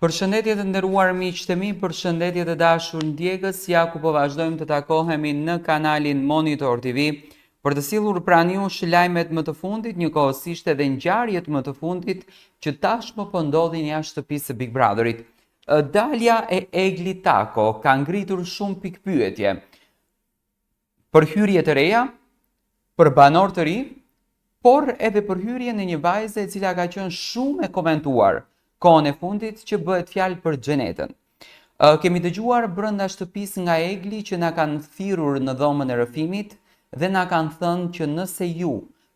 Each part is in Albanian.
Përshëndetje të nderuar miq të mi, përshëndetje të dashur ndjekës, ja ku po vazhdojmë të takohemi në kanalin Monitor TV për të sjellur pranë jush lajmet më të fundit, njëkohësisht edhe ngjarjet më të fundit që tashmë po ndodhin jashtë shtëpisë së Big Brotherit. Dalja e Egli Tako ka ngritur shumë pikpyetje për hyrje të reja, për banor të ri, por edhe për hyrjen e një vajze e cila ka qenë shumë e komentuar kohën e fundit që bëhet fjalë për Xhenetën. Kemi dëgjuar brenda shtëpisë nga Egli që na kanë thirrur në dhomën e rrëfimit dhe na kanë thënë që nëse ju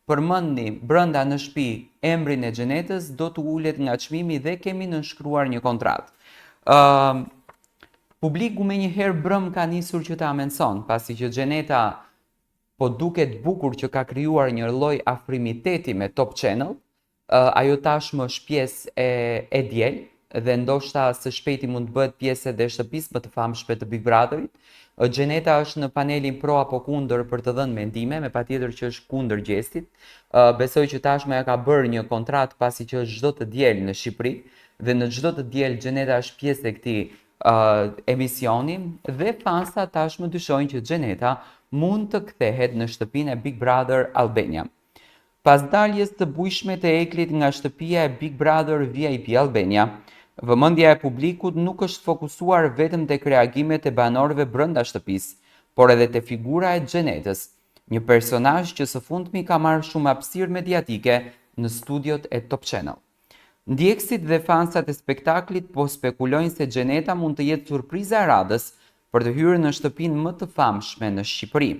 përmendni brenda në shtëpi emrin e Xhenetës, do të ulet nga çmimi dhe kemi nënshkruar një kontratë. Publiku menjëherë brëm ka nisur që ta amenson, pasi që Xheneta po duket bukur që ka krijuar një lloj afrimiteti me Top Channel. Ajo tashmë është pjesë e diel dhe ndoshta së shpejti mund të bëhet pjesë edhe e shtëpisë më të famshme të Big Brotherit. Xheneta është në panelin pro apo kundër për të dhënë mendime, me patjetër që është kundër gjestit. Besoj që tashmë ja ka bërë një kontratë pasi që është çdo të diel në Shqipëri dhe në çdo të diel Xheneta është pjesë e këtij emisioni dhe fansa tashmë dyshojnë që Xheneta mund të kthehet në shtëpinë e Big Brother Albania. Pas daljes të bujshme të Eglit nga shtëpia e Big Brother VIP Albania, vëmendja e publikut nuk është fokusuar vetëm tek reagimet e banorëve brenda shtëpisë, por edhe te figura e Xhenetës, një personazh që së fundmi ka marrë shumë hapësirë mediatike në studiot e Top Channel. Ndjekësit dhe fansat e spektaklit po spekulojnë se Xheneta mund të jetë surpriza e radhës për të hyrë në shtëpinë më të famshme në Shqipëri.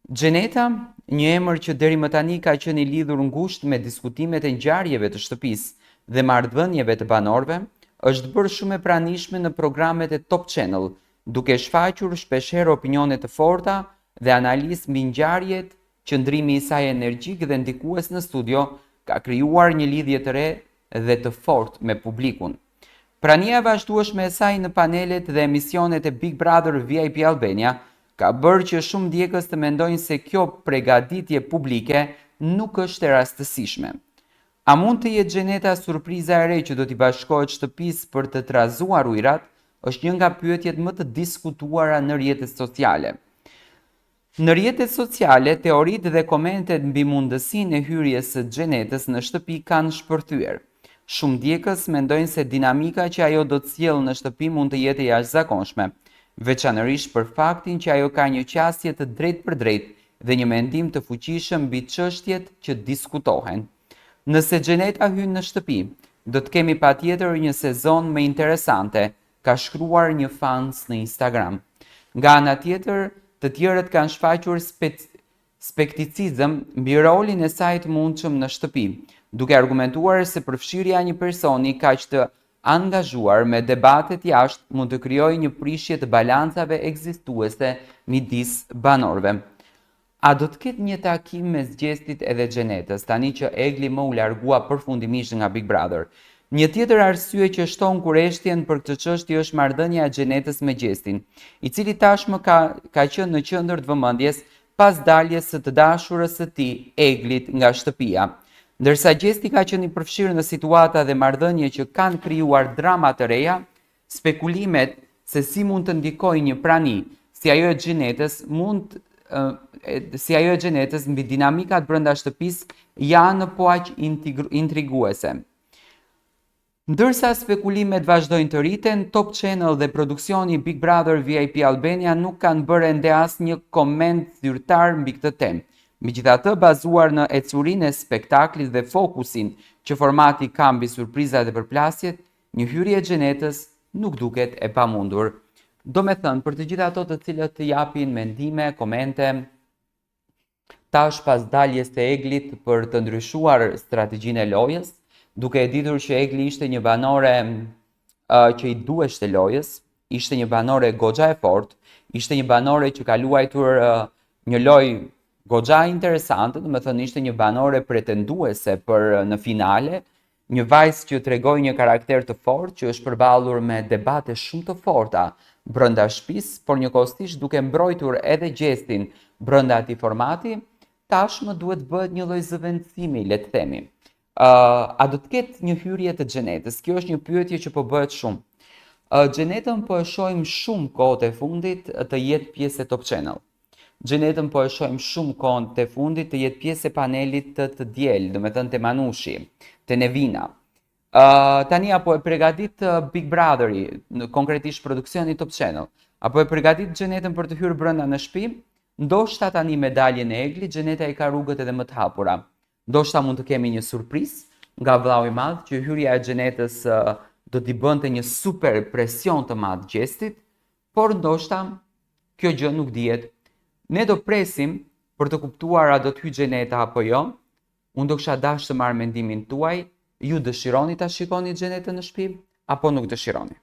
Xheneta, një emër që deri më tani ka qenë i lidhur ngushtë me diskutimet e ngjarjeve të shtëpisë dhe marrëdhënieve të banorëve, është bërë shumë e pranishme në programet e Top Channel, duke shfaqur shpeshherë opinione të forta dhe analizë mbi ngjarjet. Qëndrimi i saj energjik dhe ndikues në studio ka krijuar një lidhje të re dhe të fortë me publikun. Prania e vazhdueshme e saj në panelet dhe emisionet e Big Brother VIP Albania ka bërë që shumë ndjekës të mendojnë se kjo përgatitje publike nuk është e rastësishme. A mund të jetë Xheneta surpriza e re që do t'i bashkohet shtëpisë për të trazuar ujërat, është një nga pyetjet më të diskutuara në rrjetet sociale. Në rrjetet sociale, teoritë dhe komentet mbi mundësinë e hyrjes së Xhenetës në shtëpi kanë shpërthyer. Shumë ndjekës mendojnë se dinamika që ajo do të sjellë në shtëpi mund të jetë e jashtëzakonshme, veçanërisht për faktin që ajo ka një qasje të drejtpërdrejtë dhe një mendim të fuqishëm mbi çështjet që diskutohen. Nëse Xheneta hyn në shtëpi, do të kemi patjetër një sezon më interesante, ka shkruar një fans në Instagram. Nga ana tjetër, të tjerët kanë shfaqur skepticizëm mbi rolin e saj të mundshëm në shtëpi, duke argumentuar se përfshirja e një personi kaq të angazhuar me debatet jashtë mund të krijojë një prishje të balancave ekzistuese midis banorëve. A do të ketë një takim mes Gjestit edhe Xhenetës, tani që Egli më u largua përfundimisht nga Big Brother? Një tjetër arsye që shton kurreshtjen për këtë çështje është marrëdhënia e Xhenetës me Gjestin, i cili tashmë ka qenë në qendër të vëmendjes pas daljes së të dashurës së tij, Eglit, nga shtëpia. Ndërsa Gjesti ka qenë i përfshirë në situata dhe marrëdhënie që kanë krijuar drama të reja, spekulimet se si mund të ndikojë një prani si ajo e Xhenetës mbi dinamikat brenda shtëpisë janë po aq intriguese. Ndërsa spekulimet vazhdojnë të rriten, Top Channel dhe produksioni Big Brother VIP Albania nuk kanë bërë ende asnjë koment zyrtar mbi këtë temë. Megjithatë, bazuar në ecurinë e spektaklit dhe fokusin që formati ka mbi surprizat dhe përplasjet, një hyrje e Xhenetës nuk duket e pamundur. Do me thënë, për të gjithë ato të cilët të japin mendime, komente, tash pas daljes të Eglit për të ndryshuar strategjinë e lojës, duke e ditur që Egli ishte një banore që i duheshte lojës, ishte një banore goxha e fortë, ishte një banore që ka luajtur një lojë goxha interesante, do me thënë ishte një banore pretenduese për në finale, një vajzë që tregoi një karakter të fortë që është përballur me debate shumë të forta brenda shtëpisë, por njëkohësisht duke mbrojtur edhe Gjestin brenda atij formati, tashmë duhet bëhet një lloj zëvendësimi, le të themi. A do të ketë një hyrje të Xhenetës? Kjo është një pyetje që po bëhet shumë. Xhenetën po e shohim shumë kohët e fundit të jetë pjesë e Top Channel. Xhenetën po e shohim shumë kohët e fundit të jetë pjesë e panelit të diel, do me thënë të Manushi, të Nevina. Tani apo e përgatit Big Brotheri, konkretisht produksioni Top Channel, apo e përgatit Xhenetën për të hyrë brenda në shtëpi, ndoshta tani me daljen e Egli, Xheneta i ka rrugët edhe më të hapura. Ndoshta mund të kemi një surprizë nga vllau i madh që hyrja e Xhenetës do t'i bënte një super presion të madh gjestit, por ndoshta kjo gjë nuk dihet. Ne do presim për të kuptuar a do të hyjë Xheneta apo jo. Unë do kisha dashur të marr mendimin tuaj. Ju dëshironi ta shikoni Xhenetën në shtëpi apo nuk dëshironi?